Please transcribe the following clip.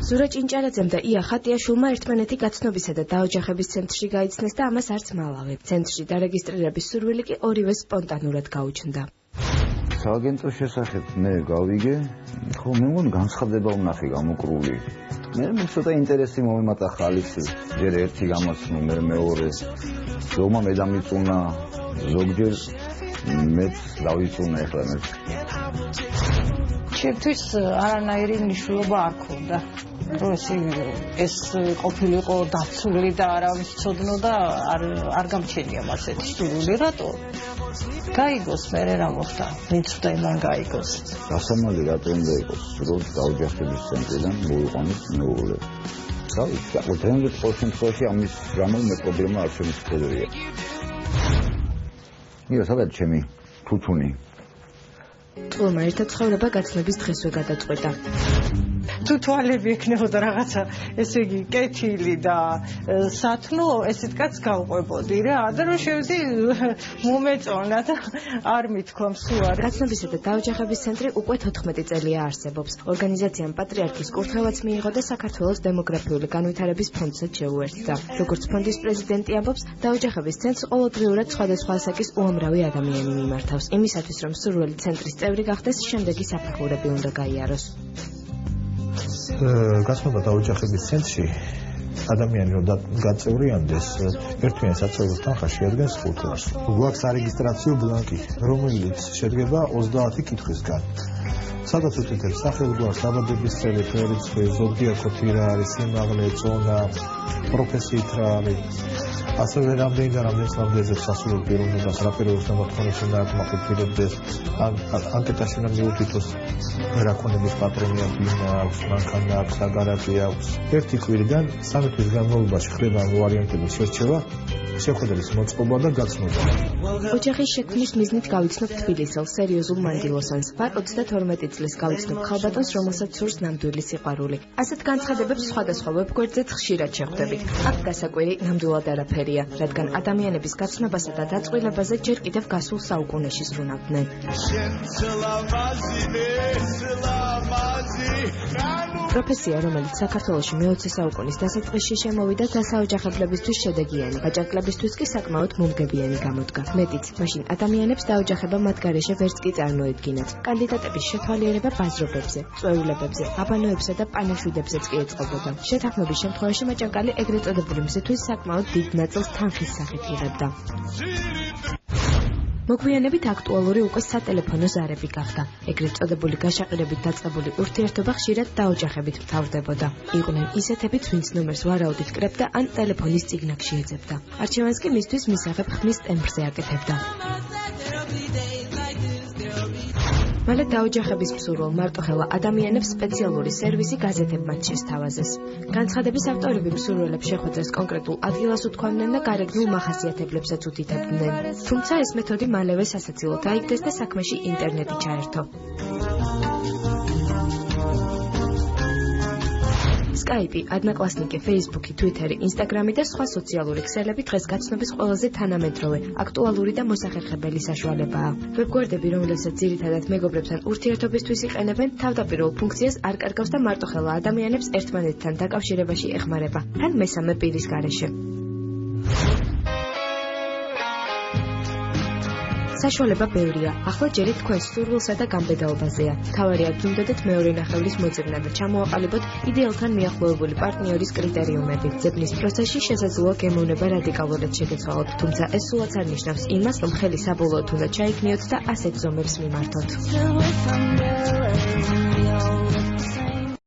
ზურა ჭინჭარაძემ და ია ხატიაშვილმა ერთმანეთი გაცნობისა და დაოჯახების ცენტრში გაიცნეს და ამას არც მალავე. ცენტრში დარეგისტრირების სურვილი კი ორივეს სპონტანურად გაუჩნდა. სააგენტოს შესახებ მე გავიგე, ხო მე მგონი განცხადება ვნახე გამოკრული. მე ცოტა ინტერესი მომემატა ხალის, ჯერ ერთი გამოსნო, მე მეორე. ზოგმა მე დამიწუნა, ზოგჯერ მეც დავიწუნა ახლა მე. ჩემთვის არანაირი მნიშვნელობა არ ქონდა. რომ ეს ყოფილიყო დაცული და არავის ცოდნოდა არ გამჩენია მასეთი სურვილი, რატო? გაიგოს მერე რა მოხდა, ვინც უნდა იმან გაიგოს. გასამალი რატო უნდა იყოს, რომ დაოჯახების ცენტრიდან მოიყვანოს მეუღლე. და უთენზე ყოველ შემთხვევაში ამის გამო მე პრობლემა არ შემიძლია. ია სადაც ჩემი თუთუნი. ტყუილმა ერთად ცხოვრება გაცნობის დღესვე გადაწყვეტა. თუ თვალები ექნებოდა რაღაცა, ესე იგი, კეთილი და სათნო, ესეთ კაცს გავყვებოდი რა, და რომ შევდი მომეწონა და არ მithქვა მსუარი. გაცნობისა და დაოჯახების ცენტრი უკვე 14 წელია არსებობს. ორგანიზაციამ პატრიარქის კურთხევაც მიიღო და საქართველოს დემოგრაფიული განვითარების ფონდსაც შეუერთდა. როგორც ფონდის პრეზიდენტი ამბობს, დაოჯახების ცენტრს ყოველდღიურად სხვადასხვა ასაკის უამრავი ადამიანი მიმართავს. იმისათვის, რომ სურვილი ცენტრის წევრი გახდეს, შემდეგი საფეხურები უნდა გაიაროს. გაცნობა დაოჯახების ცენტრში ადამიანი რომ გაწევრიანდეს ერთიანი საცხოვრებელ თანხა შეადგენს 5 ლარს. გვაქვს სარეგისტრაციო ბლანკი, რომელიც შედგება 30 კითხვისგან. სადაც უთითებს სახელგვარს, დაბადების წელი, ფერიცხვი, ზოგადად ხოთი რა არის, სიმაღლე, წონა, პროფესიით რა არის. ასევე რამდენი და რამდენი სამდეზებს სასურველ პიროვნებას, რა პიროვნებას მოთხოვნებს უნდა აკმაყოფილებდეს, ანკეტაში უნდა მიუთითოს რა ქონების პატრონი აქვს, მანქანა აქვს, აგარაკი აქვს. ერთი კვირიდან 3 თვის განმავლობაში ხდება ვარიანტების შერჩევა, შეხვედრის მოწყობა და გაცნობა. ოჯახის შექმნის მიზნით გავიცნობ თბილისელ სერიოზულ მანდილოსანს. ვარ 32 წლის გავიცნობ ხალბატონს, რომელსაც სურს ნამდვილი სიყვარული. ასეთ განცხადებებს სხვადასხვა ვებგვერდზეც ხშირად შეხვდებით. აქ გასაკვირი ნამდვილად არაფერია, რადგან ადამიანების გაცნობასა და დაწყვილებაზე ჯერ კიდევ გასულ საუკუნეში ზრუნავდნენ. პროფესია, რომელიც საქართველოში მე-20 საუკუნის დასაწყისში შემოვიდა, დასაოჯახებლებისთვის შედეგიანი, გაჭირვებისთვის კი საკმაოდ მომგებიანი გამოდგა. მეტიც, მაშინ ადამიანებს დაოჯახება მათ გარეშე ვერც კი წარმოედგინათ. კანდიდატების შეთვალიერება ბაზრობებზე, წვეულებებზე, აბანოებსა და პანაშვიდებზეც კი ეწყობოდა. შეთანხმების შემთხვევაში მაჭანკალი ეგრეთ წოდებული მზისთვის საკმაოდ დიდ ნაწილს თანხის სახით იღებდა. მოგვიანებით აქტუალური უკვე სატელეფონო ზარები გახდა. ეგრეთ წოდებული გაშაყირებით დაწყებული ურთიერთობა ხშირად დაოჯახებით მთავრდებოდა. იყვნენ ისეთებიც, ვინც ნომერს ვარაუდით კრებდა ან ტელეფონის წიგნაკში ეძებდა. არჩევანს კი მისთვის მისაღებ ხმის ტემბრზე აკეთებდა. მალე დაოჯახების მსურველ მარტოხელა ადამიანებს სპეციალური სერვისი გაზეთებმაც შესთავაზეს. განცხადების ავტორები მსურველებს შეხვედრას კონკრეტულ ადგილას უთქვამდნენ და გარეგნულ მახასიათებლებსაც უთითებდნენ. თუმცა ეს მეთოდი მალევე სასაცილოდ აიგდეს და საქმეში ინტერნეტი ჩაერთო. Skype, Adnaklassniki, Facebook, Twitter, Instagram და სხვა სოციალური ქსელები დღეს გაცნობის ყველაზე თანამედროვე, აქტუალური და მოსახერხებელი საშუალებაა. ვებგვერდები, რომელსაც ძირითადად მეგობრებთან ურთიერთობისთვის იყენებენ, თავდაპირველ ფუნქციას არ კარგავს და მარტოხელა ადამიანებს ერთმანეთთან დაკავშირებაში ეხმარება, თან მესამე პირის გარეშე. საშუალება ბევრია. ახლა ჯერით თქვენს სურვილსა და გამბედაობაზეა. თავარია გინდოდეთ მეორე ნახევრის მოძებნა და ჩამოაყალიბოთ იდეალთან მიახლოებული პარტნიორის კრიტერიუმები. ძებნის პროცესში შესაძლოა გემოვნება რადიკალურად შეგეცვალოთ, თუმცა ეს სულაც არ ნიშნავს იმას, რომ ხელი საბოლოოდ უნდა ჩაიქნიოთ და ასეთ ზომებს მიმართოთ.